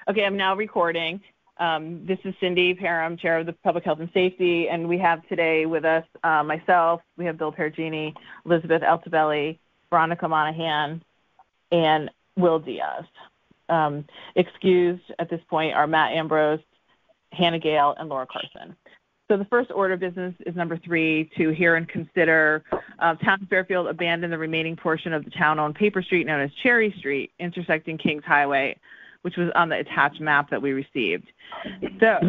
Okay, I'm now recording. This is Cindy Parham, Chair of the Public Health and Safety, and we have today with us myself, we have Bill Perugini, Elizabeth Altobelli, Veronica Monahan, and Will Diaz. Excused at this point are Matt Ambrose, Hannah Gale, and Laura Carson. So the first order of business is number 3, to hear and consider Town of Fairfield abandon the remaining portion of the town-owned paper street known as Cherry Street, intersecting Kings Highway, which was on the attached map that we received. So,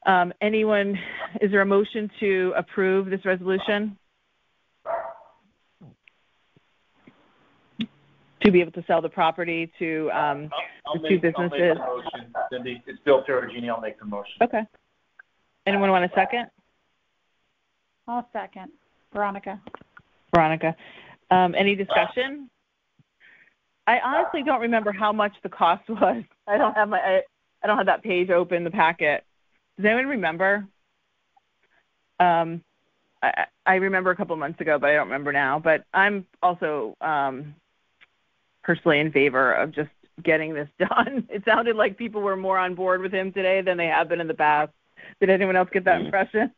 is there a motion to approve this resolution? To be able to sell the property to the two businesses? I'll make the motion, Cindy. It's Bill Perugini. I'll make the motion. Okay. Anyone want a second? I'll second. Veronica. Any discussion? I honestly don't remember how much the cost was. I don't have that page open, the packet. Does anyone remember? I remember a couple months ago, but I don't remember now. But I'm also personally in favor of just getting this done. It sounded like people were more on board with him today than they have been in the past. Did anyone else get that impression?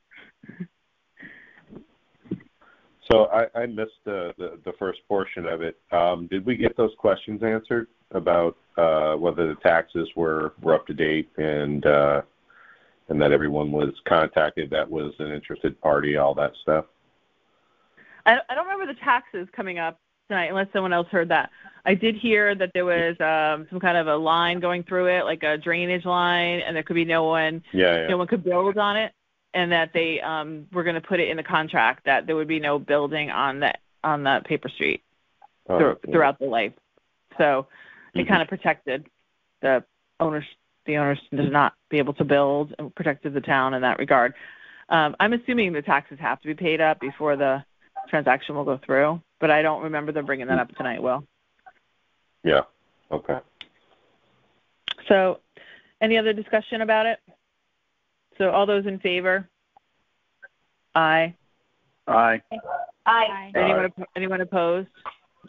So I missed the first portion of it. Did we get those questions answered about whether the taxes were up to date and that everyone was contacted that was an interested party, all that stuff? I don't remember the taxes coming up tonight, unless someone else heard that. I did hear that there was some kind of a line going through it, like a drainage line, and there could be no one could build on it, and that they were going to put it in the contract that there would be no building on that paper street throughout the life. So it kind of protected the owners to not be able to build, and protected the town in that regard. I'm assuming the taxes have to be paid up before the transaction will go through, but I don't remember them bringing that up tonight, Will. Yeah. Okay. So, any other discussion about it? So, all those in favor? Aye. Aye. Aye. Anyone opposed?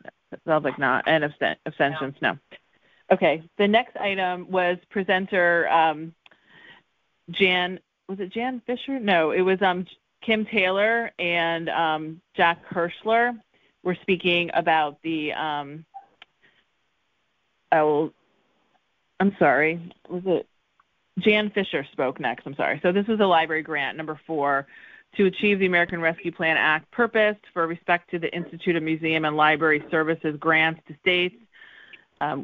It sounds like not. And abstentions? No. Okay. The next item was presenter Jan. Was it Jan Fisher? No, it was Kim Taylor and Jack Hirschler were speaking about the. I'm sorry. Was it Jan Fisher spoke next? I'm sorry. So this was a library grant, number 4, to achieve the American Rescue Plan Act purpose for respect to the Institute of Museum and Library Services grants to states.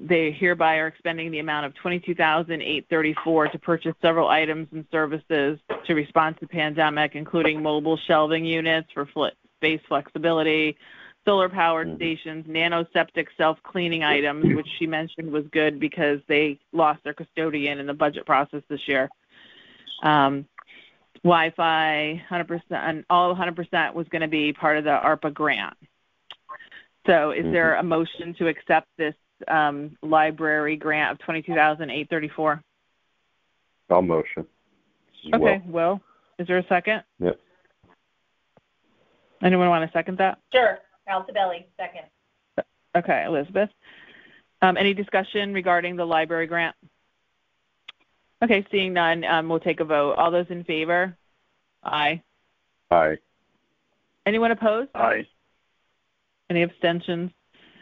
They hereby are expending the amount of $22,834 to purchase several items and services to respond to the pandemic, including mobile shelving units for space flexibility, solar-powered stations, nano-septic self-cleaning items, which she mentioned was good because they lost their custodian in the budget process this year. Wi-Fi, 100%, and all 100% was going to be part of the ARPA grant. So is there a motion to accept this library grant of $22,834? I'll motion. Okay, Will. Is there a second? Yep. Anyone want to second that? Sure. Altobelli, second. Okay, Elizabeth. Any discussion regarding the library grant? Okay, seeing none, we'll take a vote. All those in favor? Aye. Aye. Anyone opposed? Aye. Any abstentions?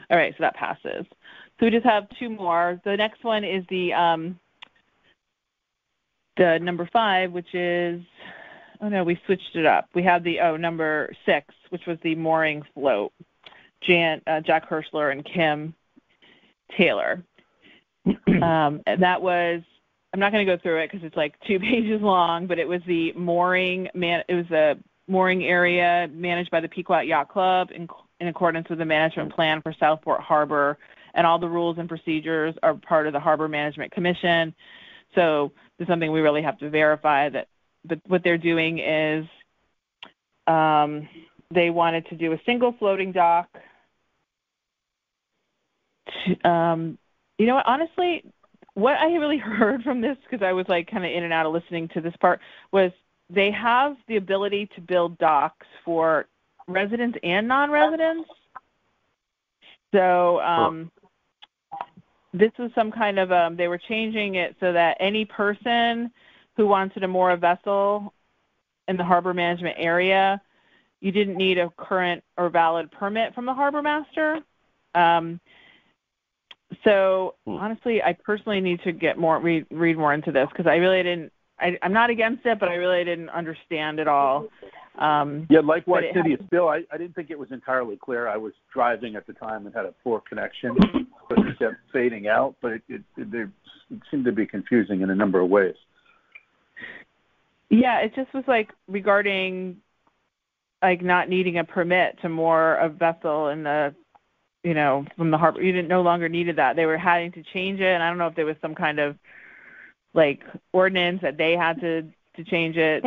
All right, so that passes. So we just have 2 more. The next one is the number 5, which is, oh no, we switched it up. We have the number 6, which was the mooring float. Jack Hirschler and Kim Taylor. And that was, I'm not going to go through it because it's like 2 pages long, but it was the mooring area managed by the Pequot Yacht Club in accordance with the management plan for Southport Harbor, and all the rules and procedures are part of the Harbor Management Commission. So this is something we really have to verify that. But what they're doing is they wanted to do a single floating dock. You know what? Honestly, what I really heard from this, because I was like kind of in and out of listening to this part, was they have the ability to build docks for residents and non-residents. So this was some kind of they were changing it so that any person who wanted to moor a vessel in the harbor management area, you didn't need a current or valid permit from the harbor master. So honestly, I personally need to get more read more into this because I really didn't. I'm not against it, but I really didn't understand it all. Yeah, likewise, Cindy. It's Bill. I didn't think it was entirely clear. I was driving at the time and had a poor connection, so it kept fading out. But it seemed to be confusing in a number of ways. Yeah, it just was like regarding like not needing a permit to moor a vessel in the, from the harbor. You no longer needed that. They were having to change it, and I don't know if there was some kind of like ordinance that they had to change it.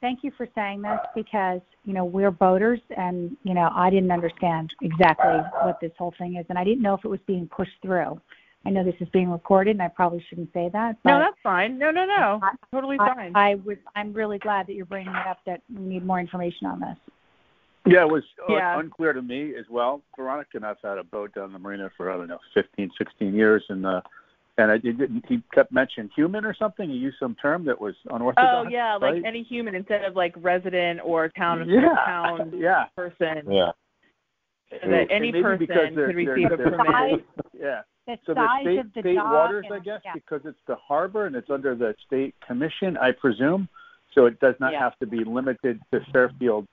Thank you for saying this because, we're boaters and, I didn't understand exactly what this whole thing is, and I didn't know if it was being pushed through. I know this is being recorded, and I probably shouldn't say that. But no, that's fine. No. Totally fine. I'm really glad that you're bringing it up, that we need more information on this. Yeah, it was unclear to me as well. Veronica and I've had a boat down the marina for, 15, 16 years, and he kept mentioning human or something. He used some term that was unorthodox. Oh, yeah, right? like any human instead of like resident or town person. Yeah. So that any person could receive a permit. Yeah. So the state waters, I guess, because it's the harbor and it's under the state commission, I presume. So it does not have to be limited to Fairfield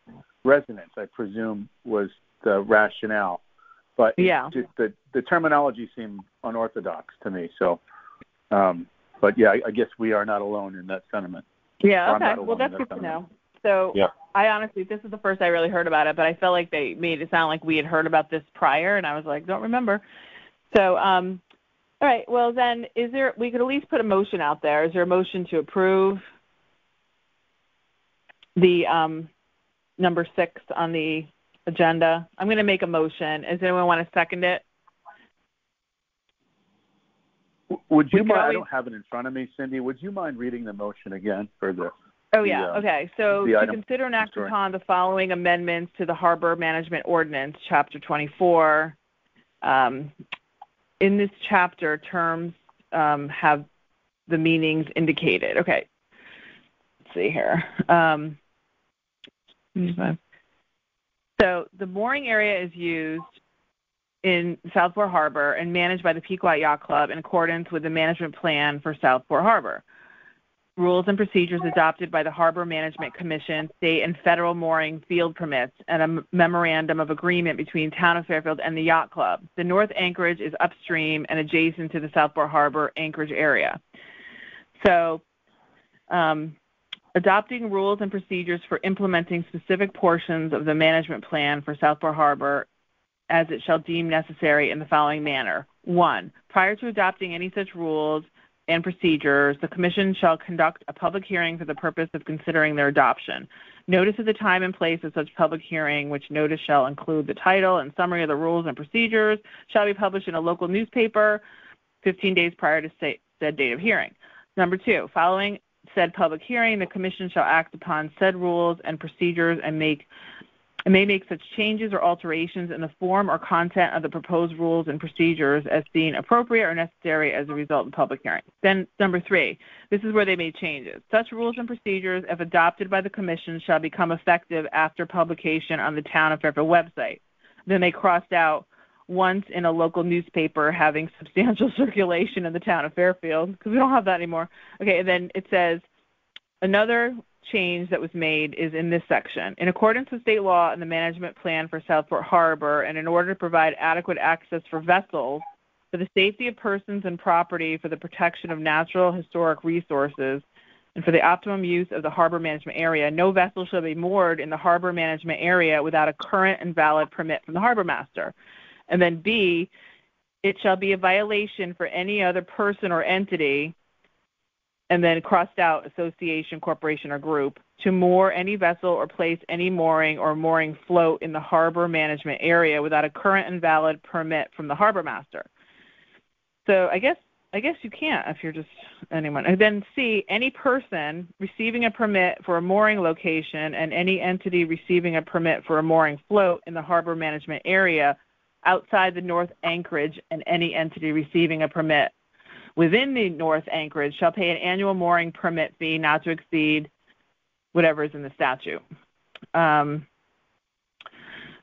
residents, I presume, was the rationale. But the terminology seemed unorthodox to me. So, but yeah, I guess we are not alone in that sentiment. Yeah. Okay. Well, that's good to know. So I honestly, this is the first I really heard about it, but I felt like they made it sound like we had heard about this prior, and I was like, don't remember. So, all right. Well, then, we could at least put a motion out there. Is there a motion to approve the number 6 on the agenda? I'm going to make a motion. Does anyone want to second it? Would you mind? I don't have it in front of me, Cindy. Would you mind reading the motion again for the? Oh, yeah. Okay. So to consider and act upon the following amendments to the Harbor Management Ordinance, Chapter 24. In this chapter, terms have the meanings indicated. Okay. Let's see here. So the mooring area is used in Southport Harbor and managed by the Pequot Yacht Club in accordance with the management plan for Southport Harbor. Rules and procedures adopted by the Harbor Management Commission, state and federal mooring field permits, and a memorandum of agreement between Town of Fairfield and the Yacht Club. The north anchorage is upstream and adjacent to the Southport Harbor anchorage area. So, adopting rules and procedures for implementing specific portions of the management plan for Southport Harbor as it shall deem necessary in the following manner. 1. Prior to adopting any such rules and procedures, the Commission shall conduct a public hearing for the purpose of considering their adoption. Notice of the time and place of such public hearing, which notice shall include the title and summary of the rules and procedures, shall be published in a local newspaper 15 days prior to said date of hearing. Number 2, following said public hearing, the Commission shall act upon said rules and procedures and may make such changes or alterations in the form or content of the proposed rules and procedures as seen appropriate or necessary as a result of the public hearing. Then number 3, this is where they made changes. Such rules and procedures, if adopted by the Commission, shall become effective after publication on the Town of Fairfield website. Then they crossed out once in a local newspaper having substantial circulation in the Town of Fairfield, because we don't have that anymore. Okay, and then it says another change that was made is in this section. In accordance with state law and the management plan for Southport Harbor, and in order to provide adequate access for vessels, for the safety of persons and property, for the protection of natural historic resources, and for the optimum use of the harbor management area, no vessel shall be moored in the harbor management area without a current and valid permit from the harbor master. And then B, it shall be a violation for any other person or entity, and then crossed out association, corporation, or group, to moor any vessel or place any mooring or mooring float in the harbor management area without a current and valid permit from the harbor master. So I guess you can't if you're just anyone. And then C, any person receiving a permit for a mooring location and any entity receiving a permit for a mooring float in the harbor management area outside the North Anchorage, and any entity receiving a permit within the North Anchorage shall pay an annual mooring permit fee not to exceed whatever is in the statute.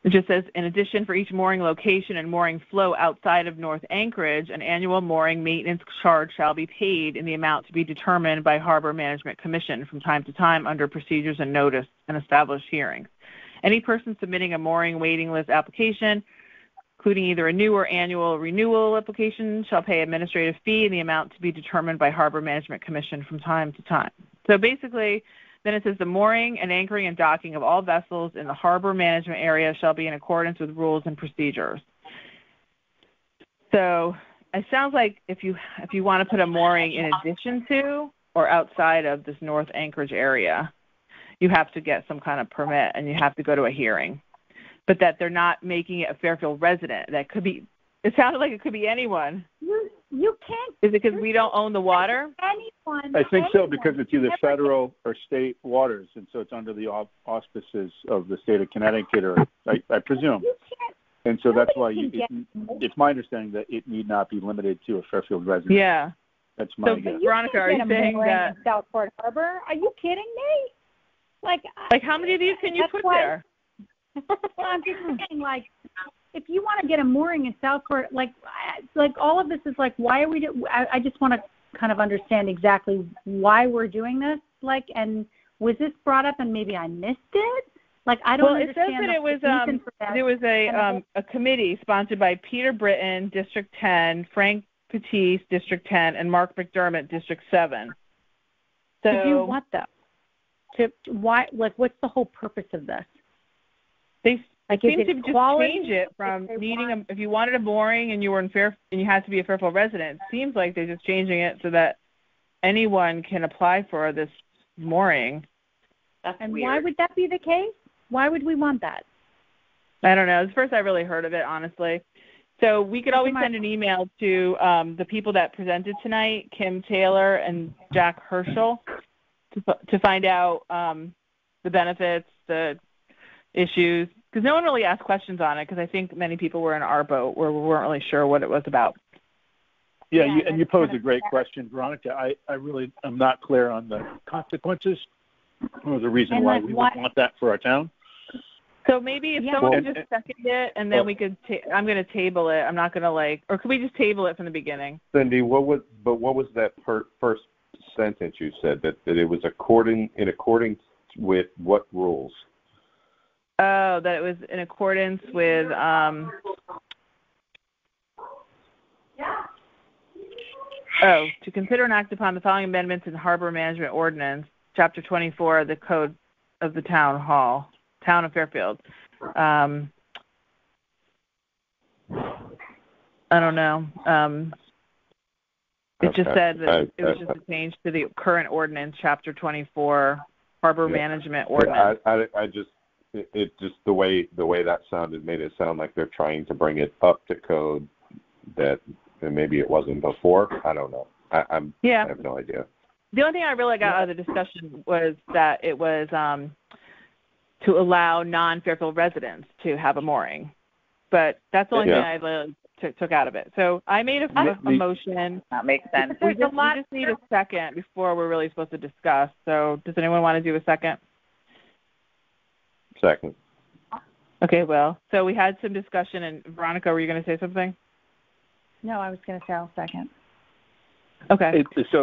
It just says, in addition, for each mooring location and mooring flow outside of North Anchorage, an annual mooring maintenance charge shall be paid in the amount to be determined by Harbor Management Commission from time to time under procedures and notice and established hearings. Any person submitting a mooring waiting list application, including either a new or annual renewal application, shall pay administrative fee in the amount to be determined by Harbor Management Commission from time to time. So basically, then it says the mooring and anchoring and docking of all vessels in the harbor management area shall be in accordance with rules and procedures. So it sounds like if you want to put a mooring in addition to or outside of this North Anchorage area, you have to get some kind of permit and you have to go to a hearing. But that they're not making it a Fairfield resident. That could be, it sounded like it could be anyone. You can't. Is it because we don't own the water? Anyone. I think so, because it's either federal or state waters, and so it's under the auspices of the state of Connecticut, or I presume. You can't. And so that's why it's my understanding that it need not be limited to a Fairfield resident. Yeah. That's my guess. Veronica, are you saying that? In Southport Harbor? Are you kidding me? Like how many of these can you put there? Well, I'm just saying, like, if you want to get a mooring in Southport, like all of this is like, why are we I just want to kind of understand exactly why we're doing this. Like, and was this brought up and maybe I missed it? Like, I don't understand. Well, it says that there was a committee sponsored by Peter Britton, District 10, Frank Patisse, District 10, and Mark McDermott, District 7. So to do what, though? Why? Like, what's the whole purpose of this? They seem to just change it from needing if you wanted a mooring and you were and you had to be a Fairfield resident. It seems like they're just changing it so that anyone can apply for this mooring. That's weird. Why would that be the case? Why would we want that? I don't know. It's the first I really heard of it, honestly. So we could always send an email to the people that presented tonight, Kim Taylor and Jack Herschel, to find out the benefits, the issues, because no one really asked questions on it, because I think many people were in our boat where we weren't really sure what it was about. Yeah, you posed a great question, Veronica. I really am not clear on the consequences or the reason why we would want that for our town. So maybe if someone could just second it, and then we could. I'm going to table it. I'm not going to or could we just table it from the beginning? Cindy, what was that first sentence you said that it was in accordance with what rules? Oh, that it was in accordance with to consider and act upon the following amendments in Harbor Management Ordinance, Chapter 24 of the Code of the Town of Fairfield. I don't know. It just said that it was just a change to the current ordinance, Chapter 24, Harbor Management Ordinance. It just the way that sounded made it sound like they're trying to bring it up to code that maybe it wasn't before. I don't know. I have no idea. The only thing I really got out of the discussion was that it was to allow non-Fairfield residents to have a mooring. But that's the only thing I really took out of it. So I made a motion. That makes sense. We just need a second before we're really supposed to discuss. So does anyone want to do a second? Second. Okay, well, so we had some discussion, and Veronica, were you going to say something? No, I was going to say I'll second. Okay. Just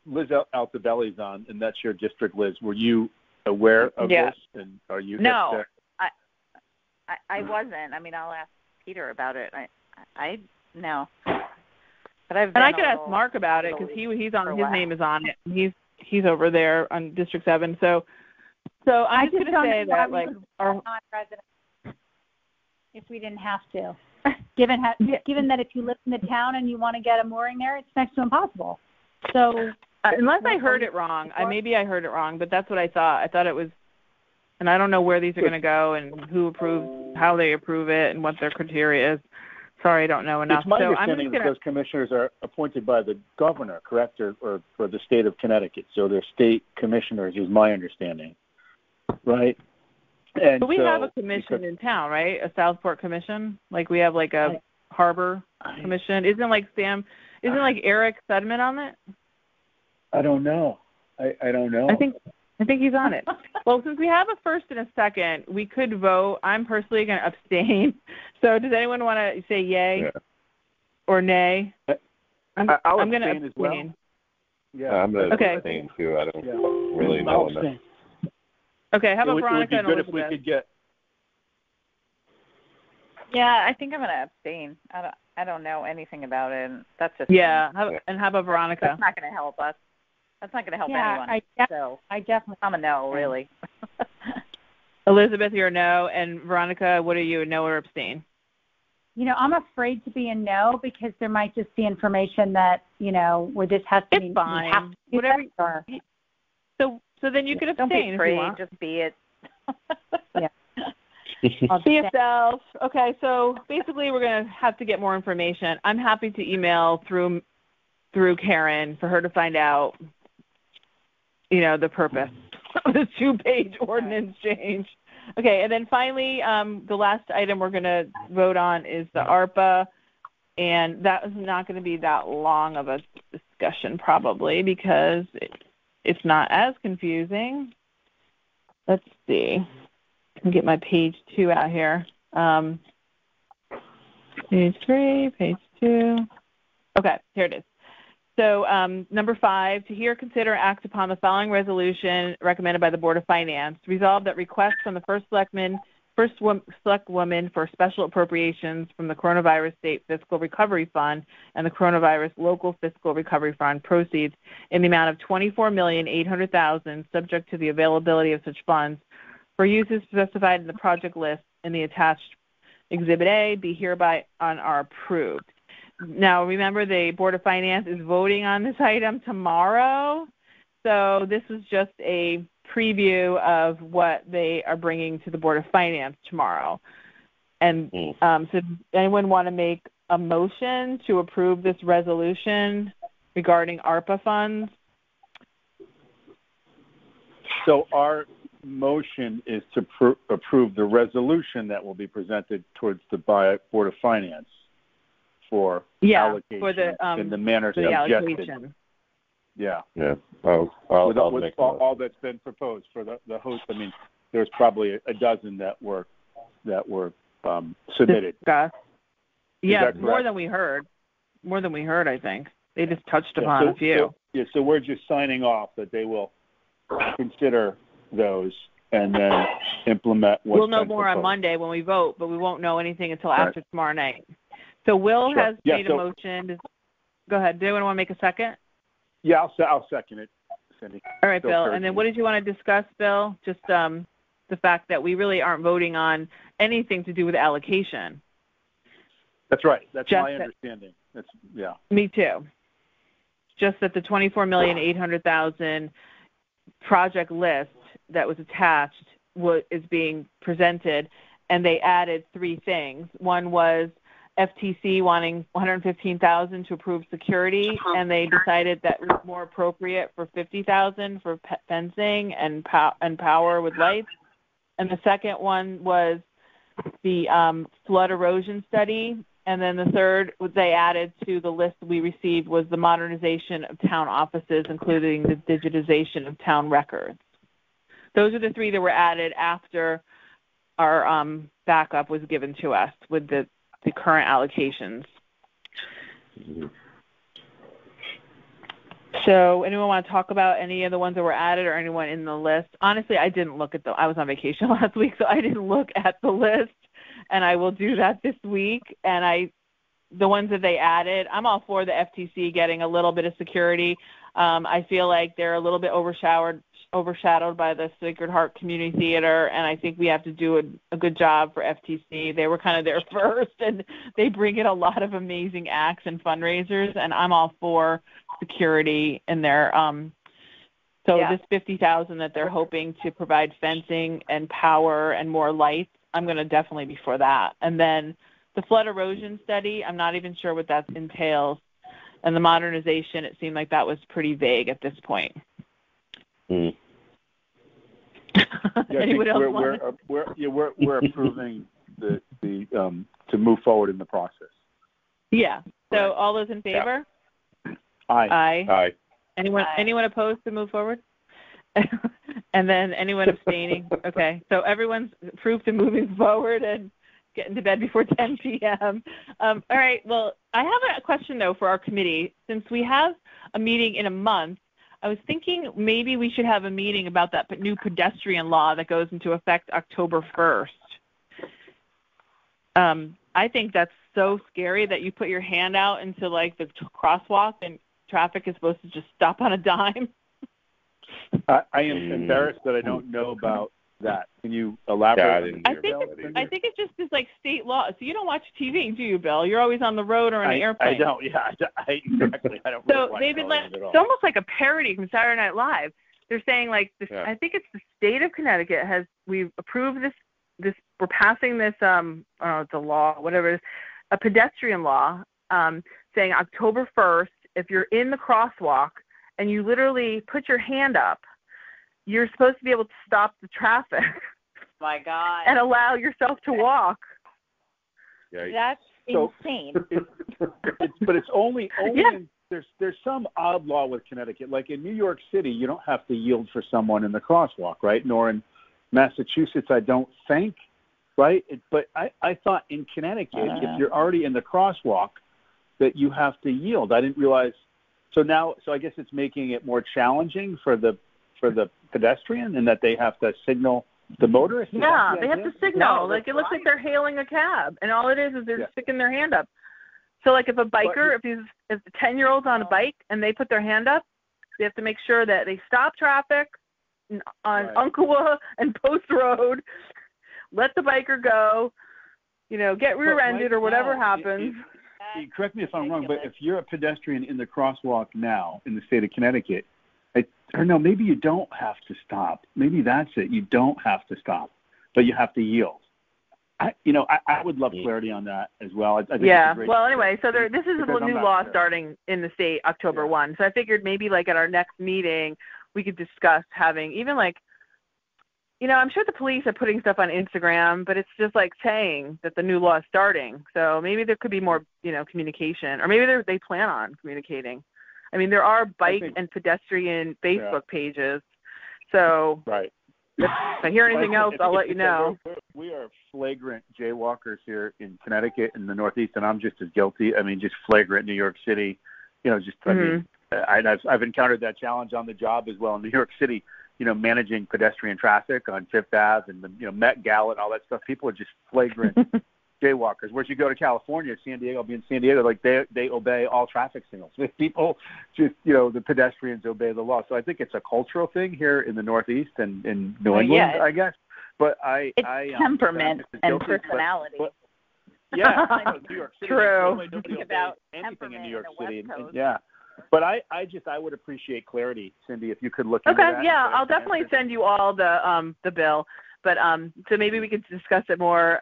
Liz Altobelli's on, and that's your district, Liz. Were you aware of this? And are you? No, I wasn't. I mean, I'll ask Peter about it. I no. But I could ask Mark about it because he's on. His name is on it. He's over there on District 7. So I'm just going to say that our non-residents, if we didn't have to, given that if you live in the town and you want to get a mooring there, it's next to impossible. So unless I heard it wrong, maybe I heard it wrong, but that's what I thought. I thought it was, and I don't know where these are going to go and who approves, how they approve it, and what their criteria is. Sorry, I don't know enough. It's my understanding that those commissioners are appointed by the governor, correct, or for the state of Connecticut. So they're state commissioners, is my understanding. Right? And but we so, have a commission in town, right? A Southport commission. Like we have like a harbor commission. Isn't like Eric Sedman on it? I don't know. I don't know. I think he's on it. Well, since we have a first and a second, we could vote. I'm personally going to abstain. So does anyone want to say yay or nay? I'll going to abstain as well. abstain. Yeah, I'm going to Okay. abstain too. I don't really know enough. Okay, how about Veronica and It would be good Elizabeth? if we could get. Yeah, I think I'm going to abstain. I don't know anything about it. And that's just And how about Veronica? That's not going to help us. That's not going to help anyone. I definitely. I'm a no, really. Elizabeth, you're a no, and Veronica, what are you, a no or abstain? I'm afraid to be a no because there might just be information that where this has to be. It's fine. Whatever. So then you could abstain. Don't be if afraid. you want. Just be it. Yeah. Be yourself. Okay, so basically we're going to have to get more information. I'm happy to email through Karen for her to find out, the purpose of the 2-page ordinance change. Okay, and then finally, the last item we're going to vote on is the ARPA, and that is not going to be that long of a discussion probably because it's not as confusing. Let's see. I can get my page 2 out here. Page 3, page 2. Okay, here it is. So number 5, to hear, consider, act upon the following resolution recommended by the Board of Finance. Resolve that requests from the first select woman for special appropriations from the Coronavirus State Fiscal Recovery Fund and the Coronavirus Local Fiscal Recovery Fund proceeds in the amount of $24,800,000, subject to the availability of such funds, for uses specified in the project list in the attached Exhibit A, be hereby and are approved. Now, remember, the Board of Finance is voting on this item tomorrow, so this is just a preview of what they are bringing to the Board of Finance tomorrow. And so does anyone want to make a motion to approve this resolution regarding ARPA funds? So our motion is to approve the resolution that will be presented towards the Board of Finance for allocation for the, in the manner for the suggested. Allocation. Yeah. I'll with all that's been proposed for the host. I mean, there's probably a dozen that were submitted. Discussed. Yeah, more than we heard. I think. They just touched upon a few. So we're just signing off that they will consider those and then implement what's We'll know more proposed. on Monday when we vote, but we won't know anything until after tomorrow night. So Will has made a motion. Go ahead. Do anyone want to make a second? Yeah, I'll second it, Cindy. All right, Bill. And then what did you want to discuss, Bill? Just the fact that we really aren't voting on anything to do with allocation. That's right. That's my understanding. Me too. Just that the $24,800,000 project list that was attached is being presented, and they added 3 things. One was FTC wanting $115,000 to approve security, and they decided that it was more appropriate for $50,000 for fencing and power with lights. And the second one was the flood erosion study. And then the third they added to the list we received was the modernization of town offices, including the digitization of town records. Those are the 3 that were added after our backup was given to us with the current allocations. So anyone want to talk about any of the ones that were added or anyone in the list? Honestly, I didn't look at I was on vacation last week, so I didn't look at the list, and I will do that this week. And the ones that they added, I'm all for the FTC getting a little bit of security. I feel like they're a little bit overshadowed by the Sacred Heart Community Theater, and I think we have to do a good job for FTC. They were kind of there first, and they bring in a lot of amazing acts and fundraisers, and I'm all for security in their this $50,000 that they're hoping to provide fencing and power and more lights, I'm going to definitely be for that. And then the flood erosion study, I'm not even sure what that entails. And the modernization, it seemed like that was pretty vague at this point. Anyone else we're approving the to move forward in the process. Yeah. So all those in favor? Yeah. Aye. Anyone opposed to move forward? And then anyone abstaining? Okay. So everyone's approved to moving forward and getting to bed before 10 p.m. All right. Well, I have a question, though, for our committee. Since we have a meeting in a month, I was thinking maybe we should have a meeting about that new pedestrian law that goes into effect October 1st. I think that's so scary that you put your hand out into, like, the crosswalk and traffic is supposed to just stop on a dime. I am embarrassed that I don't know about that. Can you elaborate? I think it's just this like state law. So you don't watch TV, do you, Bill? You're always on the road or in an airplane. I don't. Yeah, exactly. I don't. So they've been it's almost like a parody from Saturday Night Live. They're saying like this. Yeah. I think it's the state of Connecticut we've approved this. We're passing this. I don't know, it's a law, whatever it is, a pedestrian law, saying October 1st, if you're in the crosswalk and you literally put your hand up, you're supposed to be able to stop the traffic. My God. And allow yourself to walk. That's insane. But it's only in, there's some odd law with Connecticut. Like in New York City, you don't have to yield for someone in the crosswalk, right? Nor in Massachusetts, I don't think, right? But I thought in Connecticut, if you're already in the crosswalk, that you have to yield. I didn't realize. So I guess it's making it more challenging for the pedestrian, and that they have to signal the motorist. Yeah, they have to signal. Like it looks like they're hailing a cab, and all it is they're just sticking their hand up. So like if a biker, if the 10-year-old's on a bike and they put their hand up, they have to make sure that they stop traffic on Umpqua and Post Road, let the biker go, get rear-ended or whatever happens. Correct me if I'm wrong, but if you're a pedestrian in the crosswalk now in the state of Connecticut, or no, maybe you don't have to stop. Maybe that's it. You don't have to stop, but you have to yield. I would love clarity on that as well. I think well, anyway, so this is a new law starting in the state October 1. So I figured maybe like at our next meeting we could discuss having even like, I'm sure the police are putting stuff on Instagram, but it's just like saying that the new law is starting. So maybe there could be more, communication, or maybe they plan on communicating. I mean, there are bike and pedestrian Facebook pages. So if I hear anything else, I'll let you know. We are flagrant jaywalkers here in Connecticut in the Northeast, and I'm just as guilty. I mean, just flagrant New York City. I've encountered that challenge on the job as well in New York City. Managing pedestrian traffic on Fifth Ave and the Met Gala and all that stuff. People are just flagrant jaywalkers. Whereas you go to California, San Diego, like they obey all traffic signals. People just, the pedestrians obey the law. So I think it's a cultural thing here in the Northeast and in New England, I guess. But it's temperament and personality. But New York City. True. Nobody obeys anything in New York City. But I would appreciate clarity, Cindy, if you could look into that. Okay, yeah, I'll definitely send you all the bill. But so maybe we could discuss it more.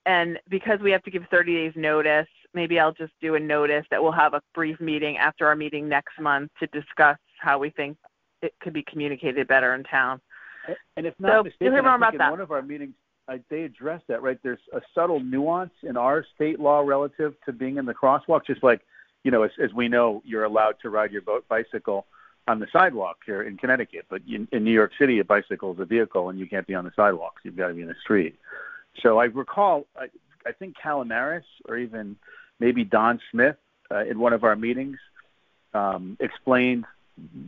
And because we have to give 30 days notice, maybe I'll just do a notice that we'll have a brief meeting after our meeting next month to discuss how we think it could be communicated better in town. And if not mistaken, in one of our meetings, they addressed that, right? There's a subtle nuance in our state law relative to being in the crosswalk, just like, as we know, you're allowed to ride your bicycle on the sidewalk here in Connecticut, but in New York City, a bicycle is a vehicle, and you can't be on the sidewalks. You've got to be in the street. So I recall, I think Calamaris or even maybe Don Smith in one of our meetings explained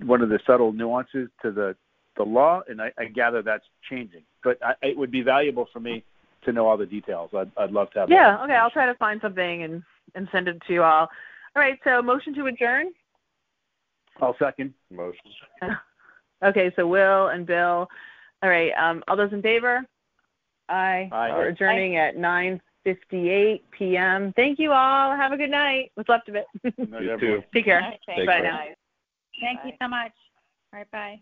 one of the subtle nuances to the law, and I gather that's changing. But it would be valuable for me to know all the details. I'd love to have that. Yeah, okay, I'll try to find something and send it to you all. All right, so motion to adjourn? I'll second. Motion. Okay, so Will and Bill. All right, all those in favor? Aye. We're adjourning at 9:58 p.m. Thank you all. Have a good night. What's left of it. You too. Take care. Okay. Bye now. Thank you so much. All right, bye.